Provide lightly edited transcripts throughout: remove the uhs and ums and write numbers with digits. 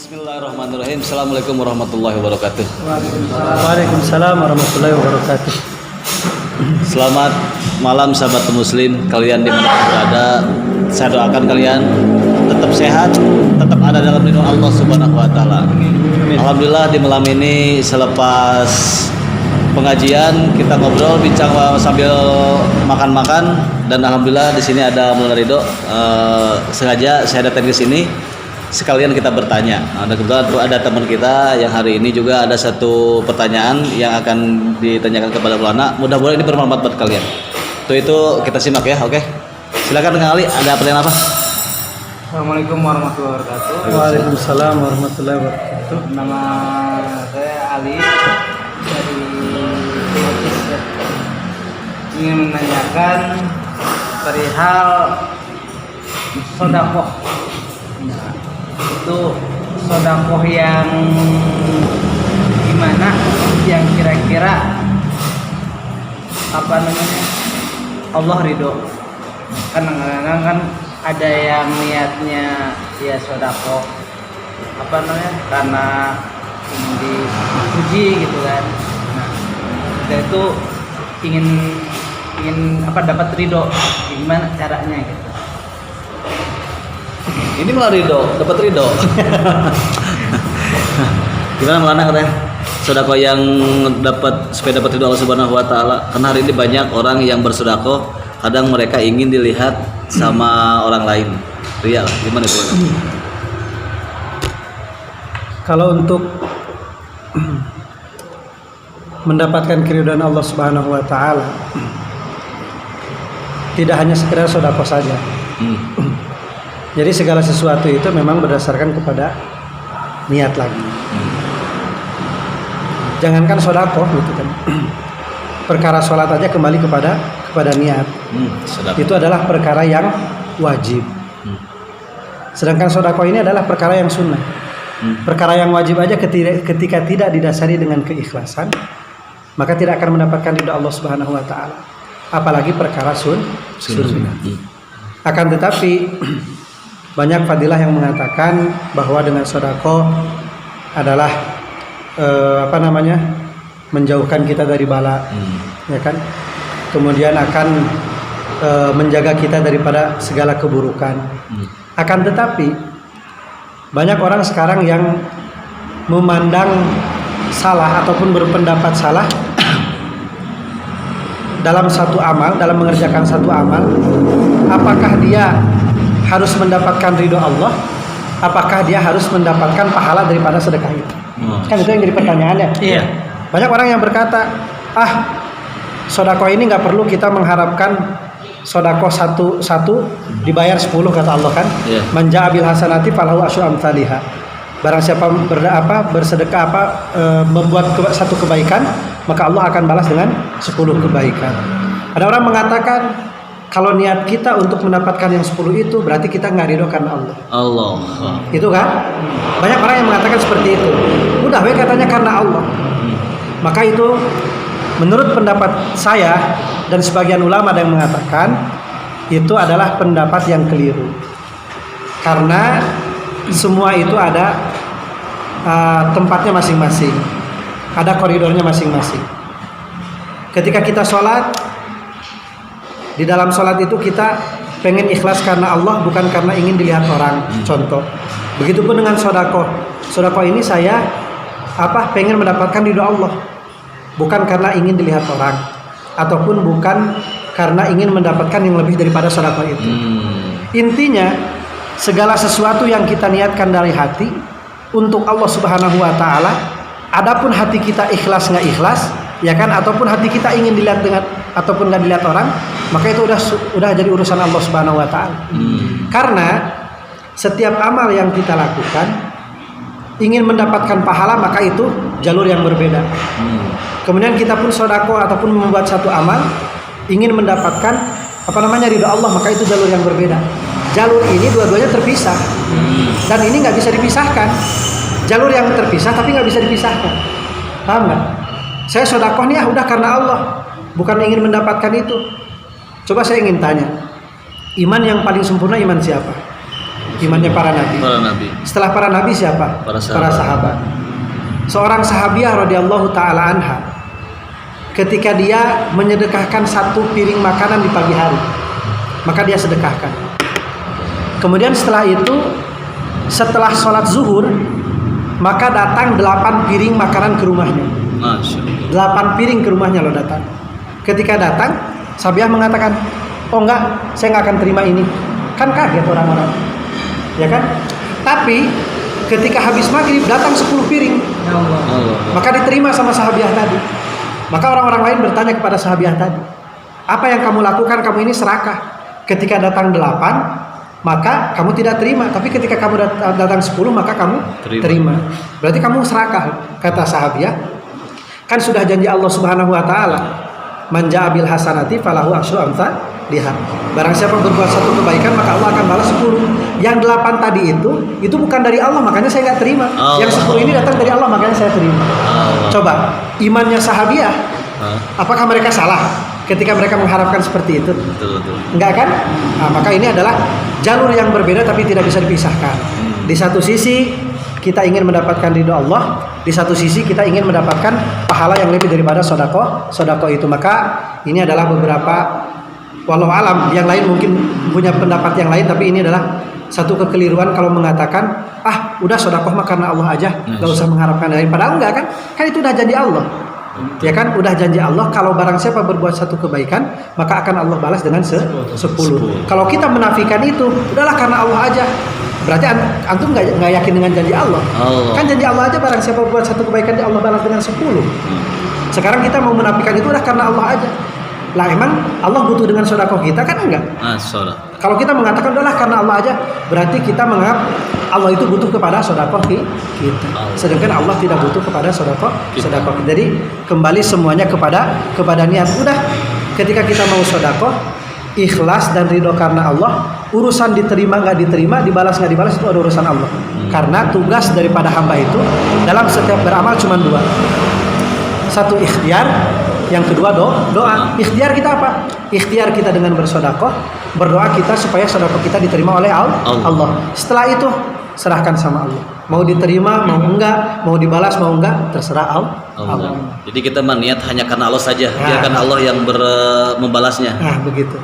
Bismillahirrahmanirrahim. Assalamualaikum warahmatullahi wabarakatuh. Waalaikumsalam warahmatullahi wabarakatuh. Selamat malam sahabat muslim kalian dimanapun berada. Saya doakan kalian tetap sehat, tetap ada dalam lindungan Allah Subhanahu Wa Taala. Alhamdulillah di malam ini selepas pengajian kita ngobrol bincang sambil makan-makan dan alhamdulillah di sini ada Maulana Ridho. Sengaja saya datang ke sini sekalian kita bertanya. Ada kebetulan ada teman kita yang hari ini juga ada satu pertanyaan yang akan ditanyakan kepada Maulana. Mudah-mudahan ini bermanfaat buat kalian. Itu kita simak ya, oke? Silakan Kang Ali, ada pertanyaan apa? Assalamualaikum warahmatullahi wabarakatuh. Waalaikumsalam warahmatullahi wabarakatuh. Nama saya Ali dari Motis. Ingin menanyakan perihal sodakoh. Nah, itu sodakoh yang gimana? Yang kira-kira apa namanya? Allah ridho. Kan kadang-kadang kan ada yang niatnya ya sodakoh apa namanya karena ingin dipuji gitu kan. Nah, kita itu ingin apa dapat ridho, gimana caranya gitu. Ini malah Ridho, dapat Ridho. Gimana Maulana katanya? Sedekah yang dapat supaya dapat ridho Allah Subhanahu Wa Taala. Karena hari ini banyak orang yang bersedekah, kadang mereka ingin dilihat sama orang lain. Ria, gimana itu? Kalau untuk mendapatkan keridhaan Allah Subhanahu Wa Taala, tidak hanya sekedar sedekah saja. Jadi segala sesuatu itu memang berdasarkan kepada niat lagi. Jangankan sedekah gitu kan. Perkara sholat aja kembali kepada niat. Itu adalah perkara yang wajib. Sedangkan sedekah ini adalah perkara yang sunnah. Perkara yang wajib aja ketika tidak didasari dengan keikhlasan, maka tidak akan mendapatkan ridha Allah Subhanahu Wa Taala. Apalagi perkara sunnah. Akan tetapi banyak fadilah yang mengatakan bahwa dengan sedekah adalah menjauhkan kita dari bala, ya kan? Kemudian akan menjaga kita daripada segala keburukan. Akan tetapi banyak orang sekarang yang memandang salah ataupun berpendapat salah dalam satu amal, dalam mengerjakan satu amal, apakah dia harus mendapatkan ridho Allah, apakah dia harus mendapatkan pahala daripada sedekah itu? Kan itu yang jadi pertanyaannya. Iya. Banyak orang yang berkata, sedekah ini nggak perlu kita mengharapkan sedekah satu dibayar 10 kata Allah kan? Man ja'a bil hasanati falahu asyru amsalihha. Barang siapa bersedekah membuat satu kebaikan, maka Allah akan balas dengan 10 kebaikan. Ada orang mengatakan kalau niat kita untuk mendapatkan yang 10 itu berarti kita nggak ridho karena Allah. Itu kan? Banyak orang yang mengatakan seperti itu. Udah katanya karena Allah. Maka itu menurut pendapat saya dan sebagian ulama ada yang mengatakan itu adalah pendapat yang keliru. Karena semua itu ada tempatnya masing-masing. Ada koridornya masing-masing. Ketika kita sholat, di dalam sholat itu kita pengen ikhlas karena Allah, bukan karena ingin dilihat orang. Contoh. Begitupun dengan sedekah. Sedekah ini saya pengen mendapatkan ridho Allah, bukan karena ingin dilihat orang, ataupun bukan karena ingin mendapatkan yang lebih daripada sedekah itu. Intinya segala sesuatu yang kita niatkan dari hati untuk Allah Subhanahu Wa Taala, adapun hati kita ikhlas nggak ikhlas, ya kan, ataupun hati kita ingin dilihat dengan ataupun nggak dilihat orang, maka itu udah jadi urusan Allah Subhanahu Wa Taala. Karena setiap amal yang kita lakukan ingin mendapatkan pahala, maka itu jalur yang berbeda. Kemudian kita pun sedekah ataupun membuat satu amal ingin mendapatkan ridho Allah, maka itu jalur yang berbeda. Jalur ini dua-duanya terpisah dan ini nggak bisa dipisahkan. Jalur yang terpisah tapi nggak bisa dipisahkan. Paham nggak? Saya sedekah nih udah karena Allah, bukan ingin mendapatkan itu. Coba saya ingin tanya, iman yang paling sempurna iman siapa? Imannya para nabi. Para nabi. Setelah para nabi siapa? Para sahabat. Seorang sahabiah radhiyallahu taala anha, ketika dia menyedekahkan 1 piring makanan di pagi hari, maka dia sedekahkan. Kemudian setelah itu, setelah sholat zuhur, maka datang 8 piring makanan ke rumahnya. Masya Allah. 8 piring ke rumahnya loh datang. Ketika datang, sahabiah mengatakan, oh enggak, saya nggak akan terima ini. Kan kaget orang-orang, ya kan? Tapi ketika habis maghrib datang 10 piring, Ya Allah. maka diterima sama sahabiah tadi. Maka orang-orang lain bertanya kepada sahabiah tadi, apa yang kamu lakukan? Kamu ini serakah. Ketika datang 8, maka kamu tidak terima. Tapi ketika kamu datang 10, maka kamu terima. Berarti kamu serakah. Kata sahabiah, kan sudah janji Allah Subhanahu wa taala, man ja'a bil hasanati falahu asyru amsalihha. Barang siapa berbuat 1 kebaikan, maka Allah akan balas 10. Yang 8 tadi itu bukan dari Allah, makanya saya nggak terima. Yang 10 ini datang dari Allah, makanya saya terima. Coba imannya sahabiah, apakah mereka salah ketika mereka mengharapkan seperti itu? Betul. Enggak kan? Nah, maka ini adalah jalur yang berbeda tapi tidak bisa dipisahkan. Di satu sisi kita ingin mendapatkan ridho Allah, di satu sisi kita ingin mendapatkan pahala yang lebih daripada sodako itu. Maka ini adalah beberapa, walau alam, yang lain mungkin punya pendapat yang lain, tapi ini adalah satu kekeliruan kalau mengatakan udah sodakoh mah karena Allah aja, nggak usah mengharapkan lain. Padahal enggak kan itu udah janji Allah. Ya kan, udah janji Allah, kalau barang siapa berbuat 1 kebaikan, maka akan Allah balas dengan 10. Kalau kita menafikan itu, udahlah karena Allah aja, berarti antum nggak yakin dengan janji Allah. Kan janji Allah aja, barang siapa berbuat 1 kebaikan, Allah balas dengan 10. Sekarang kita mau menafikan itu udah karena Allah aja. Lah emang Allah butuh dengan sedekah kita kan enggak? Kalau kita mengatakan udahlah karena Allah aja, berarti kita menganggap Allah itu butuh kepada sedekah kita. Sedangkan Allah tidak butuh kepada sedekah kita. Jadi kembali semuanya kepada niat. Udah, ketika kita mau sedekah, ikhlas dan ridho karena Allah. Urusan diterima nggak diterima, dibalas nggak dibalas, itu ada urusan Allah. Karena tugas daripada hamba itu dalam setiap beramal cuma 2. 1 ikhtiar, yang kedua doa. Ikhtiar kita apa? Ikhtiar kita dengan bersedekah, berdoa kita supaya sedekah kita diterima oleh Allah. Setelah itu serahkan sama Allah. Mau diterima, mau enggak, mau dibalas, mau enggak, terserah Allah. Jadi kita niat hanya karena Allah saja, biarkan Allah yang membalasnya. Nah, begitu.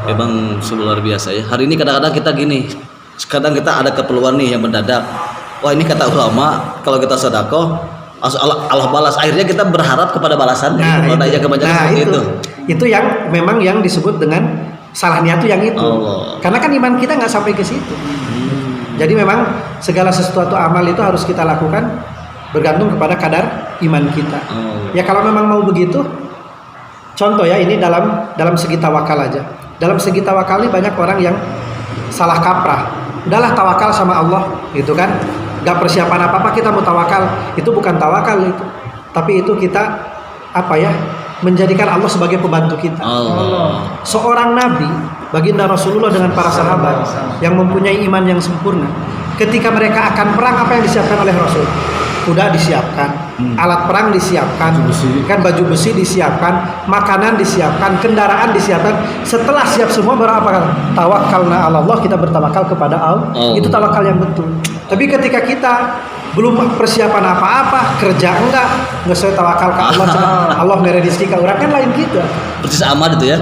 Memang luar biasa ya. Hari ini kadang-kadang kita gini, kadang kita ada keperluan nih yang mendadak. Wah, ini kata ulama, kalau kita sedekah Allah balas, akhirnya kita berharap kepada balasannya. Itu yang memang yang disebut dengan salah niat, itu yang itu. Karena kan iman kita nggak sampai ke situ. Jadi memang segala sesuatu amal itu harus kita lakukan bergantung kepada kadar iman kita. Ya kalau memang mau begitu, contoh ya, ini dalam segi tawakal aja. Dalam segi tawakal ini banyak orang yang salah kaprah. Udahlah tawakal sama Allah, gitu kan? Gak persiapan apa-apa kita mau tawakal, itu bukan tawakal itu, tapi itu kita menjadikan Allah sebagai pembantu kita. Seorang nabi, baginda Rasulullah dengan para sahabat yang mempunyai iman yang sempurna, ketika mereka akan perang, apa yang disiapkan oleh Rasul? Kuda disiapkan, alat perang disiapkan, kan baju besi disiapkan, makanan disiapkan, kendaraan disiapkan. Setelah siap semua baru apa? Tawakkalna 'ala Allah, kita bertawakal kepada Allah. Itu tawakal yang betul. Tapi ketika kita belum persiapan apa-apa, kerja enggak saya tawakal ke Allah, Allah mere rezeki ka urang, kan lain gitu. Persis amat itu ya.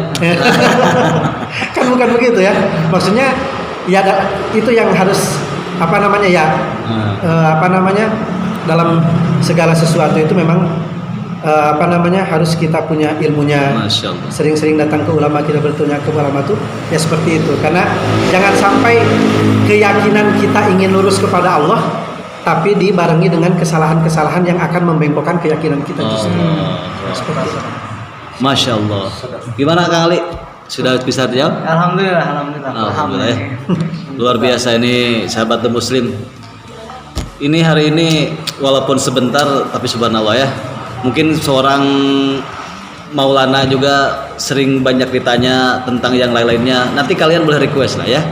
Kan bukan begitu ya. Maksudnya ya itu yang harus dalam segala sesuatu itu memang harus kita punya ilmunya. Sering-sering datang ke ulama, kita bertanya ke ulama tuh ya seperti itu. Karena jangan sampai keyakinan kita ingin lurus kepada Allah tapi dibarengi dengan kesalahan-kesalahan yang akan membengkokkan keyakinan kita justru. Seperti itu. Masya Allah. Gimana Kang Ali? Sudah bisa jawab? Alhamdulillah. Luar biasa ini sahabat Muslim. Ini hari ini walaupun sebentar tapi subhanallah ya. Mungkin seorang Maulana juga sering banyak ditanya tentang yang lain-lainnya. Nanti kalian boleh request lah ya.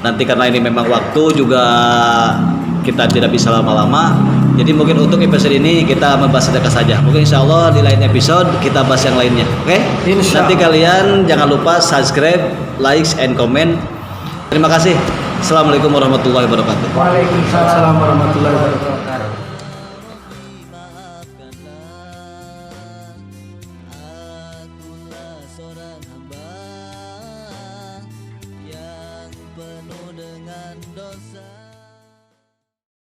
Nanti karena ini memang waktu juga kita tidak bisa lama-lama. Jadi mungkin untuk episode ini kita membahas sedekah saja. Mungkin insya Allah di lain episode kita bahas yang lainnya. Oke? Nanti kalian jangan lupa subscribe, like, and comment. Terima kasih. Assalamualaikum warahmatullahi wabarakatuh. Waalaikumsalam Assalamualaikum warahmatullahi wabarakatuh.